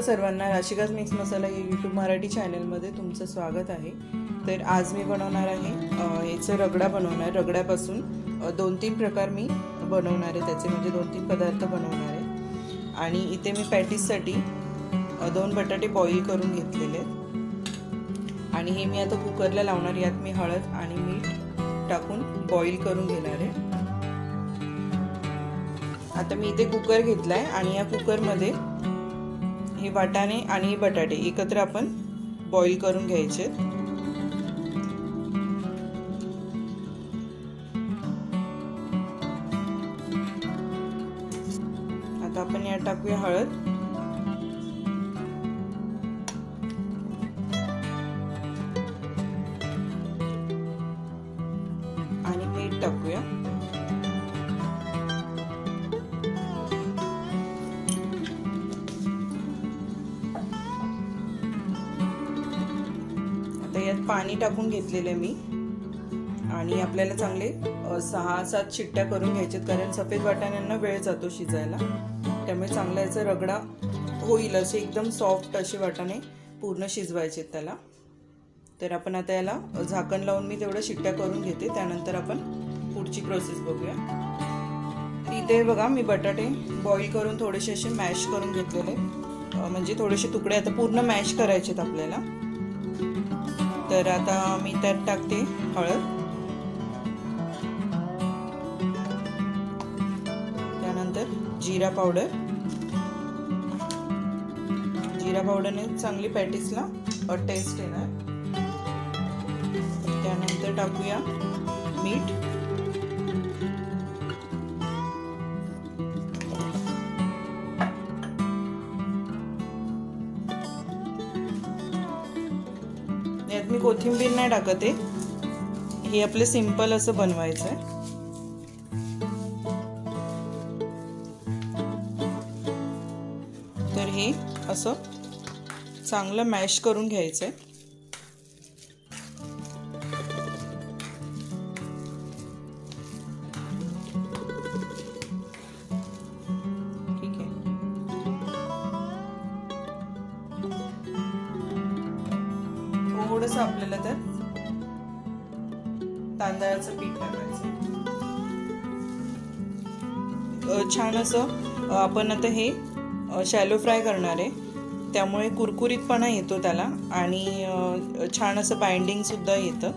सर्वांना, राशिकाच मिक्स मसाला या यूट्यूब मराठी चॅनलमध्ये तुमचं स्वागत आहे। तर आज मी बनवणार आहे याचं रगडा बनवणार। रगड्यापासून 2-3 प्रकार मी बनवणार आहे, त्याचे म्हणजे 2-3 पदार्थ बनवणार आहे। आणि इथे मी पॅटीससाठी 2 बटाटे बॉईल करून घेतलेले आहेत आणि हे मी आता कुकरला लावणार। यात मी हळद आणि मीठ टाकून बॉईल करून घेणार आहे। आता मी इथे कुकर घेतलाय आणि या कुकरमध्ये हे वाटाणे आणि बटाटे एकत्र आपण बॉईल करून घ्यायचे। आता आपण यात टाकूया हळद आणि मीठ टाकूया। यात पाणी टाकून घेतलेले मी आणि आपल्याला चांगले 6-7 शिट्ट्या करून घ्यायच्यात, कारण सफेद वाटाण्यांना वेळ जातो शिजायला। त्यामुळे चांगला याचा रगडा होईल असे एकदम सॉफ्ट असे वाटाणे पूर्ण शिजवायचे त्याला। तर आपण आता याला झाकण लावून मी तेवढं शिट्ट्या करून घेते, त्यानंतर आपण पुढची प्रोसेस बघूया। इथे बघा मी बटाटे बॉईल करून थोडेसे असे मॅश करून घेतलेले, म्हणजे थोडेसे तुकडे आता पूर्ण मॅश करायचेत आपल्याला। तर आता मी त्यात टाकते हळद, त्यानंतर जिरा पावडर। जिरा पावडरने चांगली पॅटीसला टेस्ट येणार। त्यानंतर टाकूया मीठ, यात मी कोथिंबीर नाही टाकत आहे, हे आपले सिंपल असं बनवायचं आहे। तर हे असं चांगलं मॅश करून घ्यायचं आहे। ठीक आहे, थोडंसं आपल्याला त्यात तांदळाचं पीठ टाकायचं। छान असं आपण आता हे शॅलो फ्राय करणार आहे, त्यामुळे कुरकुरीतपणा येतो त्याला आणि छान असं बाइंडिंग सुद्धा येतं।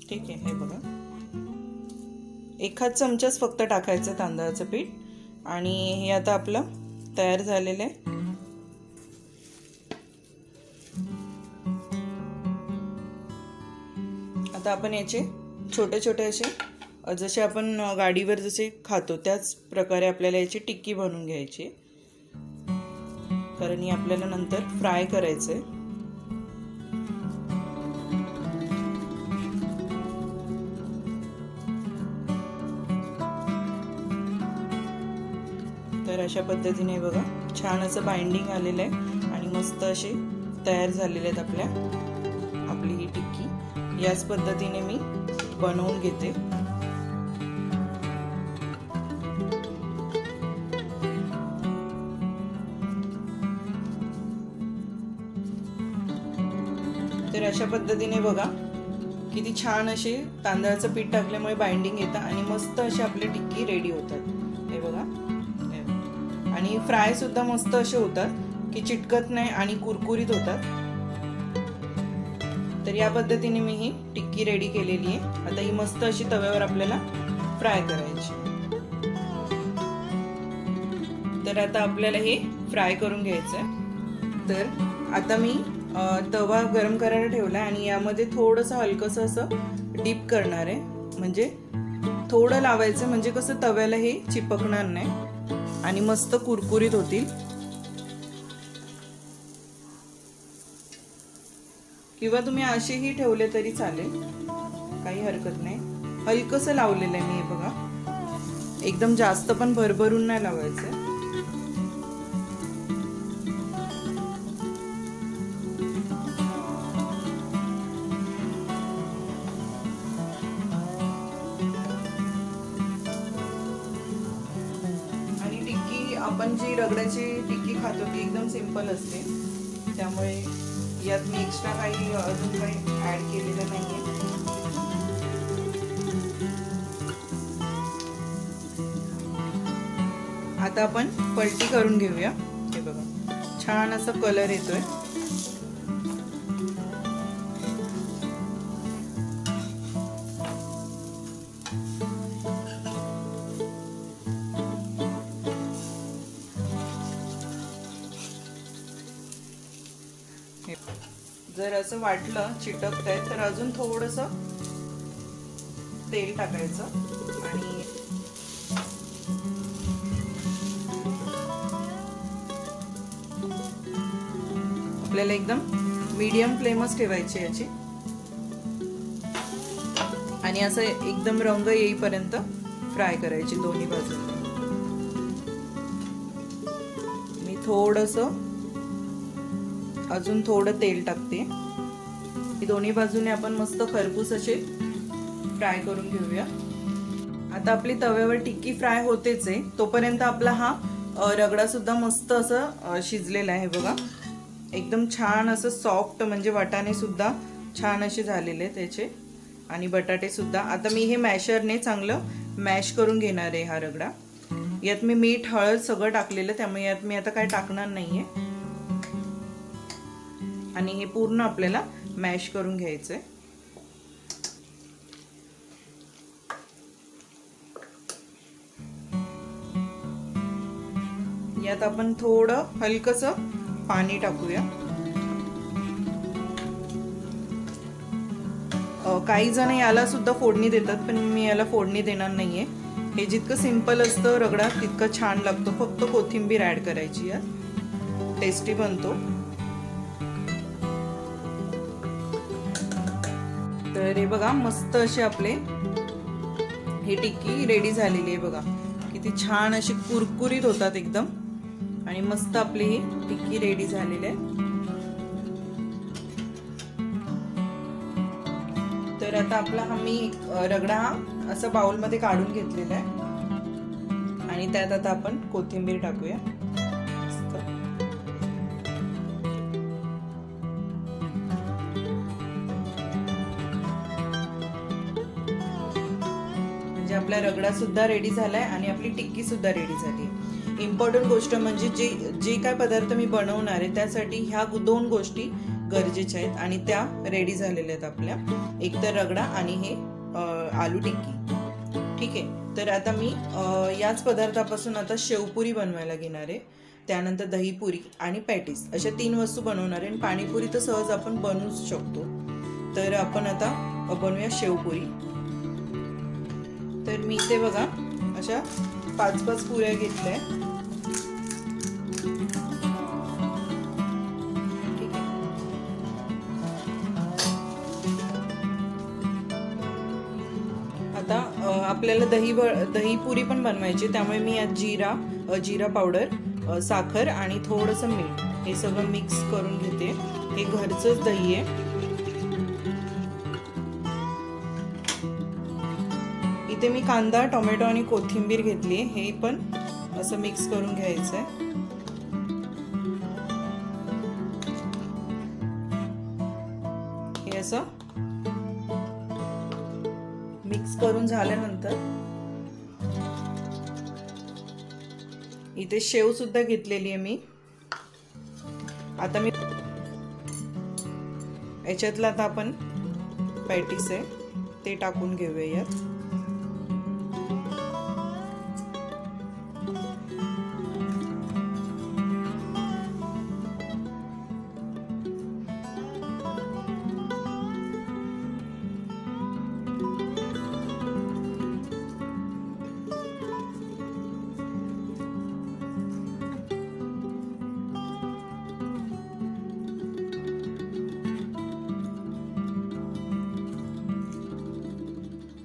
ठीक आहे, हे बघा 1 चमचाच फक्त टाकायचं तांदळाचं पीठ आणि हे आता आपलं तयार झालेलं आहे। आता आपण याचे छोटे छोटे असे जसे आपण गाडीवर जसे खातो त्याच प्रकारे आपल्याला याची टिक्की बनवून घ्यायची, कारण ही आपल्याला नंतर फ्राय करायचंय। तर अशा पद्धतीने बघा छान असं बाइंडिंग आलेलं आहे आणि मस्त असे तयार झालेले आहेत आपली ही टिक्की। याच पद्धतीने मी बनवून घेते। तर अशा पद्धतीने बघा किती छान असे तांदळाचं पीठ टाकल्यामुळे बाइंडिंग येतं आणि मस्त असे आपले टिक्की रेडी होतात। हे बघा, आणि फ्राय सुद्धा मस्त असे होतात की चिटकत नाही आणि कुरकुरीत होतात। तर या पद्धतीने मी ही टिक्की रेडी केलेली आहे। आता ही मस्त अशी तव्यावर आपल्याला फ्राय करायची। तर आता आपल्याला हे फ्राय करून घ्यायचं आहे। तर आता मी तवा गरम करायला ठेवला आणि यामध्ये थोडंसं हलकंसं असं डीप करणार आहे, म्हणजे थोडं लावायचं, म्हणजे कसं तव्याला हे चिपकणार नाही आणि मस्त कुरकुरीत होतील। किंवा तुम्ही असेही ठेवले तरी चालेल, काही हरकत नाही। हलकंसं लावलेलं आहे मी, हे बघा एकदम जास्त पण भरभरून नाही लावायचं। आपण जी रगड्याची टिक्की खातो ती एकदम सिंपल असते, त्यामुळे यात मी एक्स्ट्रा काही अजून काही ॲड केलेलं नाही आहे. आता आपण पलटी करून घेऊया. हे बघा छान असा कलर येतोय. जर असं वाटलं चिटकतंय तर अजून थोडंसं तेल टाकायचं आणि आपल्याला एकदम मीडियम फ्लेमच ठेवायची याची आणि असं एकदम रंग येईपर्यंत फ्राय करायची दोन्ही बाजूने. मी थोडंसं अजून थोडं तेल टाकते. ही दोन्ही बाजूने आपण मस्त खरपूस असे फ्राय करून घेऊया. आता आपली तव्यावर टिक्की फ्राय होतेच आहे, तोपर्यंत आपला हा रगडा सुद्धा मस्त असं शिजलेला आहे बघा. एकदम छान असं सॉफ्ट, म्हणजे वाटाणे सुद्धा छान असे झालेले त्याचे आणि बटाटे सुद्धा. आता मी हे मॅशरने चांगलं मॅश करून घेणार आहे हा रगडा. यात मी मीठ हळद सगळं टाकलेलं, त्यामुळे यात मी आता काय टाकणार नाहीये आणि हे पूर्ण आपल्याला मॅश करून घ्यायचंय. यात आपण थोडं हलकसं पाणी टाकूया. काही जण याला सुद्धा फोडणी देतात, पण मी याला फोडणी देणार नाहीये. हे जितकं सिंपल असतं रगडा तितकं छान लागतो. फक्त कोथिंबीर ऍड करायची, यात टेस्टी बनतो. तर हे बघा मस्त असे आपले ही टिक्की रेडी झालेली आहे बघा. किती छान अशी कुरकुरीत होतात एकदम आणि मस्त आपली ही टिक्की रेडी झालेली आहे. तर आता आपला मी रगडा हा असा बाउल मध्ये काढून घेतलेला आहे आणि त्यात आता आपण कोथिंबीर टाकूया. म्हणजे आपला रगडा सुद्धा रेडी झालाय आणि आपली टिक्की सुद्धा रेडी झाली. इम्पॉर्टंट गोष्ट म्हणजे जे काय पदार्थ मी बनवणार आहे त्यासाठी ह्या दोन गोष्टी गरजेच्या आहेत आणि त्या रेडी झालेल्या आहेत आपल्या. एक तर रगडा आणि हे आलू टिक्की. ठीक आहे. तर आता मी याच पदार्थापासून आता शेवपुरी बनवायला घेणार आहे, त्यानंतर दहीपुरी आणि पॅटीस अशा 3 वस्तू बनवणार आहे. आणि पाणीपुरी तर सहज आपण बनवूच शकतो. तर आपण आता बनवूया शेवपुरी. तर मी इथे बघा अशा 5-5 पुऱ्या घेतल्या. आता आपल्याला दहीपुरी पण बनवायची, त्यामुळे मी यात जिरा पावडर, साखर आणि थोडंसं मीठ हे सगळं मिक्स करून घेते. हे घरचंच दही आहे. इथे मी कांदा, टोमॅटो आणि कोथिंबीर घेतली. हे पण असं मिक्स करून घ्यायचंय. हे असं मिक्स करून झाल्यानंतर इथे शेव सुद्धा घेतलेली आहे मी. आता मी याच्यातला आता आपण पॅटीस आहे ते टाकून घेऊया यात.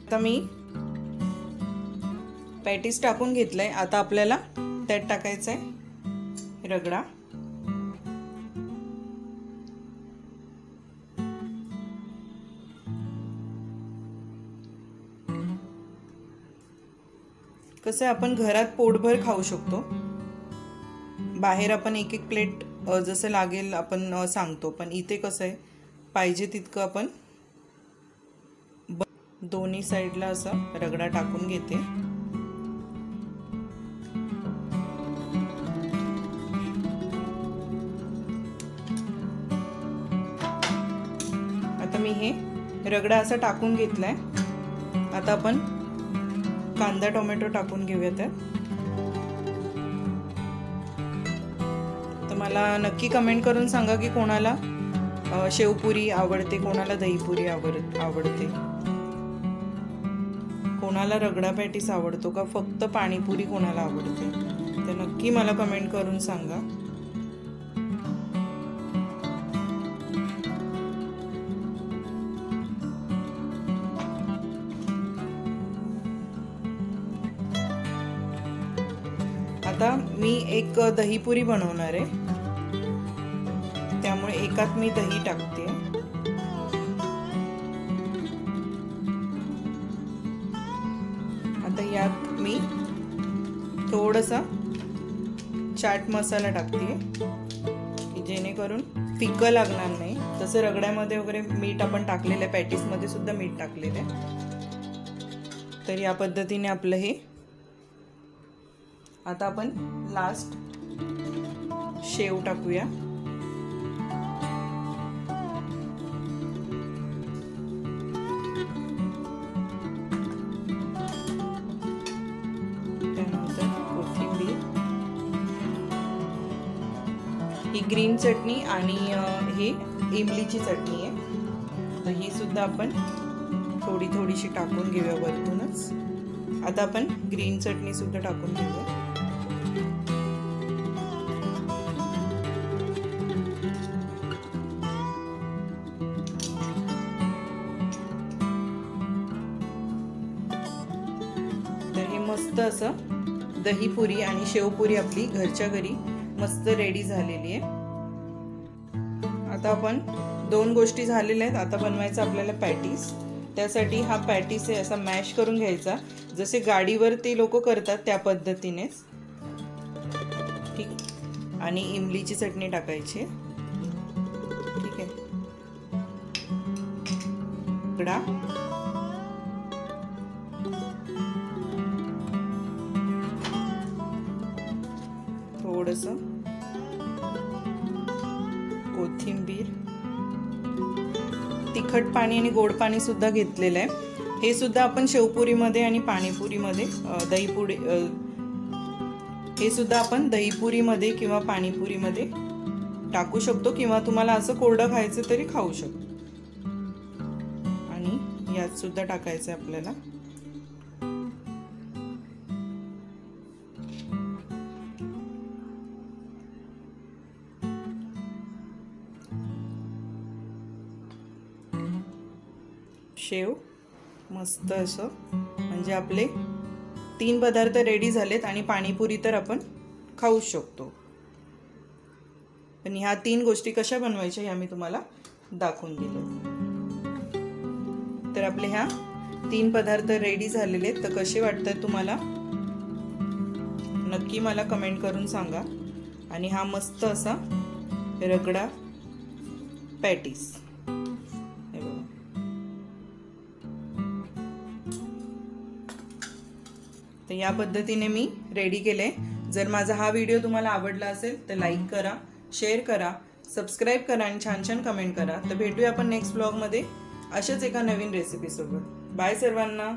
आता मी पॅटीस टाकून घेतलंय. आता आपल्याला त्यात टाकायचंय रगडा. कसं आपण घरात पोटभर खाऊ शकतो. बाहेर आपण एक एक प्लेट जसं लागेल आपण सांगतो, पण इथे कसं आहे पाहिजे तितकं आपण दोन्ही साईडला असं रगडा टाकून घेते। आता मी हे रगडा असा टाकून घेतलाय। आता आपण कांदा टोमॅटो टाकून घेऊया। तर मला नक्की कमेंट करून सांगा की कोणाला शेवपुरी आवडते, कोणाला दहीपुरी आवडते, कोणाला रगडा पॅटीस आवडतो का फक्त पाणीपुरी कोणाला आवडते, तर नक्की मला कमेंट करून सांगा। आता मी एक दहीपुरी बनवणार आहे, त्यामुळे एकात मी दही टाकते। आता यात मी थोडासा चाट मसाला टाकते की जेणेकरून फिकं लागणार नाही। तसं रगड्यामध्ये वगैरे मीठ आपण टाकलेलं आहे, पॅटीस मध्ये सुद्धा मीठ टाकलेलं आहे। तर या पद्धतीने आपलं हे। आता आपण लास्ट शेव टाकूया। त्यानंतर कोथिंबीर, ही ग्रीन चटणी आणि हे इमलीची चटणी आहे, तर ही सुद्धा आपण थोडी थोडीशी टाकून घेऊया वरतूनच। आता आपण ग्रीन चटणी सुद्धा टाकून घेऊया। तर हे मस्त असं दहीपुरी आणि शेवपुरी आपली घरच्या घरी मस्त रेडी झालेली आहे। आता आपण दोन गोष्टी झालेल्या आहेत। आता बनवायचं आपल्याला पॅटीस। त्यासाठी हा पॅटीस आहे असा मॅश करून घ्यायचा, जसे गाडीवर ते लोक करतात त्या पद्धतीनेच, ठीक। आणि इमलीची चटणी टाकायची, ठीक आहे। रगडा, थोडंसं कोथिंबीर, तिखट पाणी आणि गोड पाणी सुद्धा घेतलेलं आहे। हे सुद्धा आपण शेवपुरीमध्ये आणि पाणीपुरीमध्ये दहीपुरी, हे सुद्धा आपण दहीपुरीमध्ये किंवा पाणीपुरीमध्ये टाकू शकतो, किंवा तुम्हाला असं कोरडं खायचं तरी खाऊ शकतो। आणि यात सुद्धा टाकायचं आहे आपल्याला। शेव मस्त असं, म्हणजे आपले 3 पदार्थ रेडी झालेत आणि पाणीपुरी तर आपण खाऊ शकतो। पण ह्या 3 गोष्टी कशा बनवायच्या ह्या मी तुम्हाला दाखवून दिलं। तर आपले ह्या 3 पदार्थ रेडी झालेले आहेत। तर कसे वाटतात तुम्हाला नक्की मला कमेंट करून सांगा। आणि हा मस्त असा रगडा पॅटीस, तर या पद्धतीने मी रेडी केले। जर माझा हा व्हिडिओ तुम्हाला आवडला असेल तर लाईक करा, शेअर करा, सबस्क्राईब करा आणि छान छान कमेंट करा। तर भेटूया आपण नेक्स्ट ब्लॉग मध्ये अशाच एका नवीन रेसिपी सोबत। बाय सर्वांना।